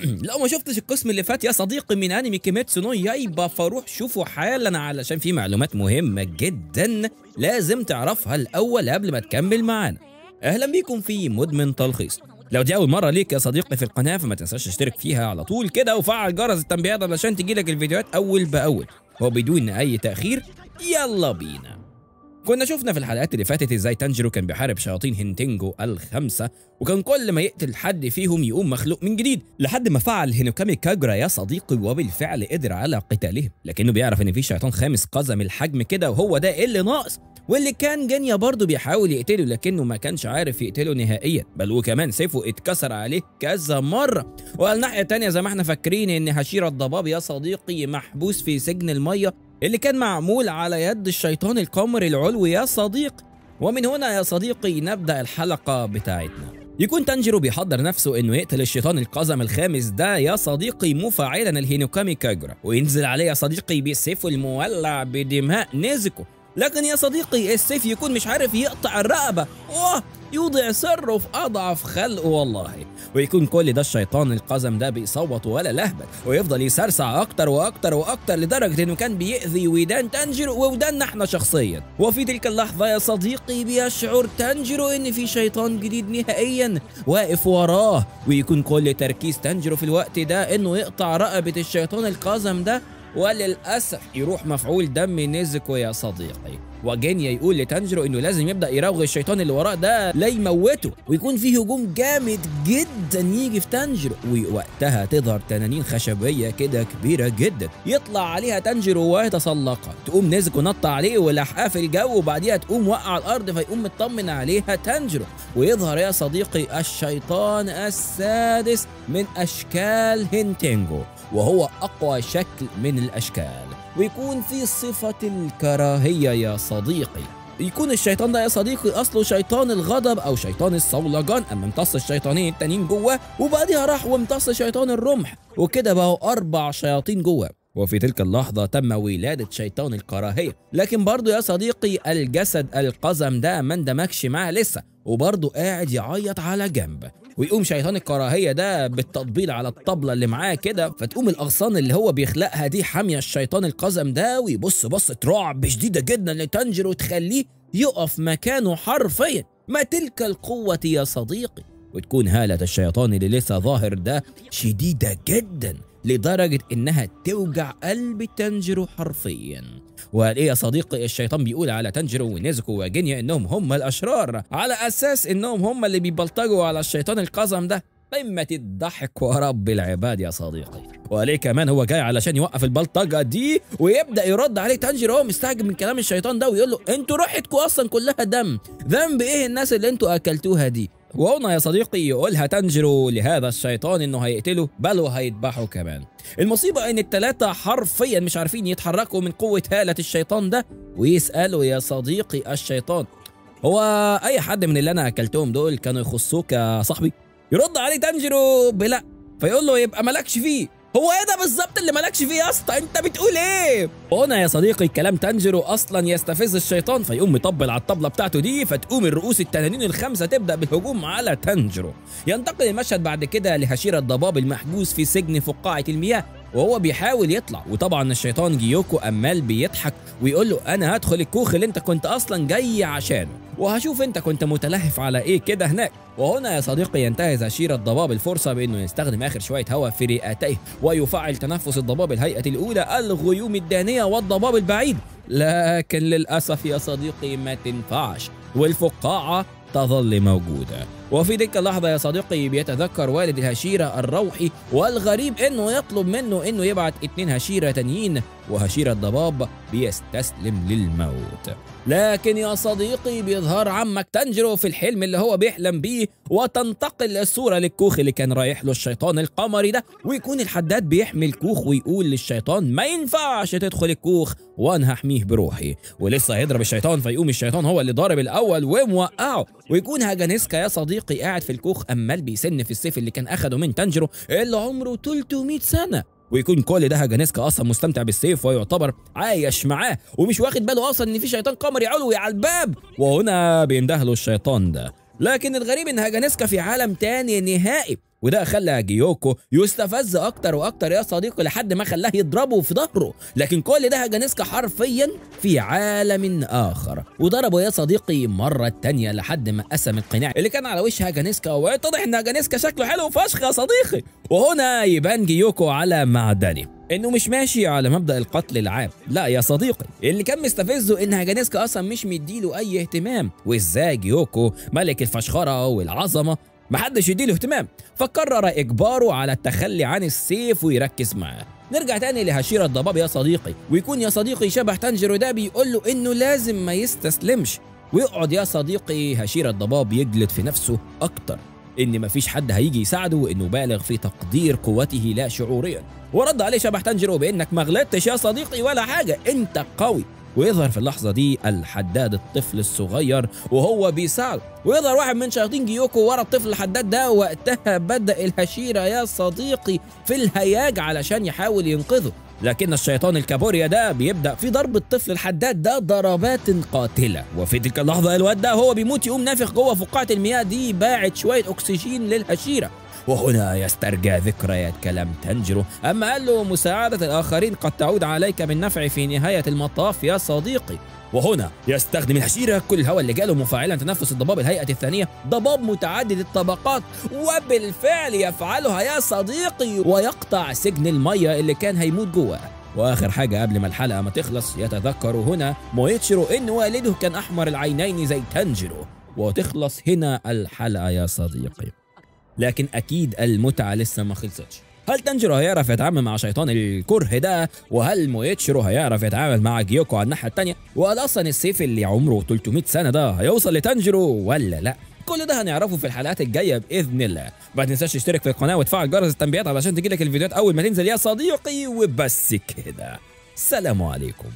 لو ما شفتش القسم اللي فات يا صديقي من انمي كيميتسو نو يايبا فروح شوفه حالا، علشان في معلومات مهمة جدا لازم تعرفها الأول قبل ما تكمل معانا. أهلا بيكم في مدمن تلخيص. لو دي أول مرة ليك يا صديقي في القناة فما تنساش تشترك فيها على طول كده وفعل جرس التنبيهات علشان تجيلك الفيديوهات أول بأول وبدون أي تأخير. يلا بينا. كنا شفنا في الحلقات اللي فاتت ازاي تانجيرو كان بيحارب شياطين هينتينجو الخمسة، وكان كل ما يقتل حد فيهم يقوم مخلوق من جديد لحد ما فعل هينوكامي كاجورا يا صديقي، وبالفعل قدر على قتالهم، لكنه بيعرف ان في شيطان خامس قزم الحجم كده وهو ده اللي ناقص، واللي كان جينيا برضه بيحاول يقتله لكنه ما كانش عارف يقتله نهائيا، بل وكمان سيفه اتكسر عليه كذا مرة. وعلى الناحية التانية زي ما احنا فاكرين ان هاشيرا الضباب يا صديقي محبوس في سجن المية اللي كان معمول على يد الشيطان القمري العلوي يا صديقي. ومن هنا يا صديقي نبدأ الحلقة بتاعتنا. يكون تانجيرو بيحضر نفسه انه يقتل الشيطان القزم الخامس ده يا صديقي مفعلا الهينوكامي كاجورا، وينزل عليه يا صديقي بالسيف المولع بدماء نيزوكو، لكن يا صديقي السيف يكون مش عارف يقطع الرقبة، يوضع سره في أضعف خلقه والله. ويكون كل ده الشيطان القزم ده بيصوت ولا لهبل، ويفضل يسرسع أكتر وأكتر وأكتر لدرجة إنه كان بيأذي ودان تانجيرو ووداننا إحنا شخصيا. وفي تلك اللحظة يا صديقي بيشعر تانجيرو إن في شيطان جديد نهائيا واقف وراه، ويكون كل تركيز تانجيرو في الوقت ده إنه يقطع رقبة الشيطان القزم ده، وللأسف يروح مفعول دم نيزوكو يا صديقي. وجينيا يقول لتانجيرو انه لازم يبدا يراوغ الشيطان اللي وراه ده لا يموته، ويكون فيه هجوم جامد جدا يجي في تانجيرو، ووقتها تظهر تنانين خشبيه كده كبيره جدا يطلع عليها تانجيرو ويتسلقها، تقوم نيزوكو نط عليه ولحقها في الجو، وبعديها تقوم وقع على الارض فيقوم مطمن عليها تانجيرو، ويظهر يا صديقي الشيطان السادس من اشكال هينتينجو، وهو أقوى شكل من الأشكال، ويكون في صفة الكراهية يا صديقي. يكون الشيطان ده يا صديقي أصله شيطان الغضب أو شيطان الصولجان، أما امتص الشيطانين التانيين جوه وبعدها راح وامتص شيطان الرمح، وكده بقوا 4 شياطين جوه. وفي تلك اللحظة تم ولادة شيطان الكراهية، لكن برضه يا صديقي الجسد القزم ده ما اندمجش معاه لسه، وبرضه قاعد يعيط على جنب. ويقوم شيطان الكراهية ده بالتطبيل على الطبلة اللي معاه كده، فتقوم الأغصان اللي هو بيخلقها دي حامية الشيطان القزم ده، ويبص بصة رعب شديدة جدا لتانجيرو تخليه يقف مكانه حرفيا. ما تلك القوة يا صديقي. وتكون هالة الشيطان اللي لسه ظاهر ده شديدة جدا لدرجة إنها توجع قلب تانجيرو حرفيا. وقال إيه يا صديقي الشيطان بيقول على تانجيرو ونيزوكو وجينيا إنهم هم الأشرار، على أساس إنهم هم اللي بيبلطجوا على الشيطان القزم ده. قمة الضحك ورب العباد يا صديقي. وقال كمان هو جاي علشان يوقف البلطجة دي، ويبدأ يرد عليه تانجيرو وهو مستعجب من كلام الشيطان ده، ويقول له انتوا روحتكم أصلا كلها دم، ذنب إيه الناس اللي انتوا أكلتوها دي؟ وهنا يا صديقي يقولها تانجيرو لهذا الشيطان انه هيقتله بل وهيذبحه كمان. المصيبة ان الثلاثة حرفيا مش عارفين يتحركوا من قوة هالة الشيطان ده، ويسألوا يا صديقي الشيطان هو اي حد من اللي انا اكلتهم دول كانوا يخصوك يا صاحبي؟ يرد عليه تانجيرو بلا، فيقول له يبقى مالكش فيه. هو ايه ده بالظبط اللي مالكش فيه يا اسطى؟ انت بتقول ايه؟ هنا يا صديقي كلام تانجيرو اصلا يستفز الشيطان، فيقوم مطبل على الطبله بتاعته دي، فتقوم الرؤوس التنانين الخمسه تبدا بالهجوم على تانجيرو. ينتقل المشهد بعد كده لهاشيرا الضباب المحبوس في سجن فقاعه المياه، وهو بيحاول يطلع، وطبعا الشيطان جيوكو امال بيضحك ويقول له انا هدخل الكوخ اللي انت كنت اصلا جاي عشانه، وهشوف انت كنت متلهف على ايه كده هناك. وهنا يا صديقي ينتهز هاشيرا الضباب الفرصه بانه يستخدم اخر شويه هواء في رئتيه، ويفعل تنفس الضباب الهيئه الاولى الغيوم الدانيه والضباب البعيد، لكن للاسف يا صديقي ما تنفعش، والفقاعه تظل موجوده. وفي تلك اللحظة يا صديقي بيتذكر والد الهشيرة الروحي والغريب انه يطلب منه انه يبعت 2 هشيرة تانيين، وهشيرة الضباب بيستسلم للموت. لكن يا صديقي بيظهر عمك تانجيرو في الحلم اللي هو بيحلم بيه، وتنتقل الصورة للكوخ اللي كان رايح له الشيطان القمري ده، ويكون الحداد بيحمي الكوخ ويقول للشيطان ما ينفعش تدخل الكوخ وانا هحميه بروحي، ولسه هيضرب الشيطان فيقوم الشيطان هو اللي ضارب الاول وموقعه. ويكون هاجانيسكا يا صديقي قاعد في الكوخ امال بيسن في السيف اللي كان اخده من تانجيرو اللي عمره 300 سنة، ويكون كل ده هاجانيسكا اصلا مستمتع بالسيف ويعتبر عايش معاه، ومش واخد باله اصلا ان في شيطان قمري علوي على الباب. وهنا بيندهله الشيطان ده، لكن الغريب ان هاجانيسكا في عالم تاني نهائي، وده خلى جيوكو يستفز اكتر واكتر يا صديقي لحد ما خلاه يضربه في ظهره. لكن كل ده هاجانيسكا حرفيا في عالم اخر، وضربه يا صديقي مرة تانية لحد ما قسم القناع اللي كان على وش هاجانيسكا، ويتضح ان هاجانيسكا شكله حلو فشخ يا صديقي. وهنا يبان جيوكو على معدنه، انه مش ماشي على مبدأ القتل العام، لا يا صديقي، اللي كان مستفزه ان هاجانيسكا اصلا مش مديله اي اهتمام، وازاي جيوكو ملك الفشخرة والعظمة محدش يديله اهتمام، فقرر اجباره على التخلي عن السيف ويركز معاه. نرجع تاني لهاشيرا الضباب يا صديقي، ويكون يا صديقي شبح تانجيرو ده بيقول له انه لازم ما يستسلمش، ويقعد يا صديقي هاشيرا الضباب يجلد في نفسه اكتر ان مفيش حد هيجي يساعده، وانه بالغ في تقدير قوته لا شعوريا. ورد عليه شبح تانجيرو بانك ما غلطتش يا صديقي ولا حاجه، انت قوي. ويظهر في اللحظه دي الحداد الطفل الصغير وهو بيساعده، ويظهر واحد من شياطين جيوكو ورا الطفل الحداد ده. وقتها بدأ الهشيرة يا صديقي في الهياج علشان يحاول ينقذه، لكن الشيطان الكابوريا ده بيبدأ في ضرب الطفل الحداد ده ضربات قاتلة. وفي تلك اللحظة الواد ده هو بيموت يقوم نافخ جوه فقاعة المياه دي باعت شوية أكسجين للهشيرة. وهنا يسترجع ذكريات كلام تانجيرو، أما قال له مساعدة الآخرين قد تعود عليك بالنفع في نهاية المطاف يا صديقي. وهنا يستخدم الهشيرة كل الهواء اللي جاله مفاعلا تنفس الضباب الهيئة الثانية، ضباب متعدد الطبقات، وبالفعل يفعلها يا صديقي ويقطع سجن المية اللي كان هيموت جواه. واخر حاجه قبل ما الحلقه ما تخلص، يتذكر هنا مويتشيرو ان والده كان احمر العينين زي تانجيرو، وتخلص هنا الحلقه يا صديقي. لكن اكيد المتعه لسه ما خلصتش. هل تانجيرو هيعرف يتعامل مع شيطان الكره ده؟ وهل مويتشيرو هيعرف يتعامل مع جيوكو على الناحيه الثانيه؟ وهل اصلا السيف اللي عمره 300 سنه ده هيوصل لتانجيرو ولا لا؟ كل ده هنعرفه في الحلقات الجايه باذن الله. ما تنساش تشترك في القناه وتفعل جرس التنبيهات علشان تجيلك الفيديوهات اول ما تنزل يا صديقي. وبس كده، سلام عليكم.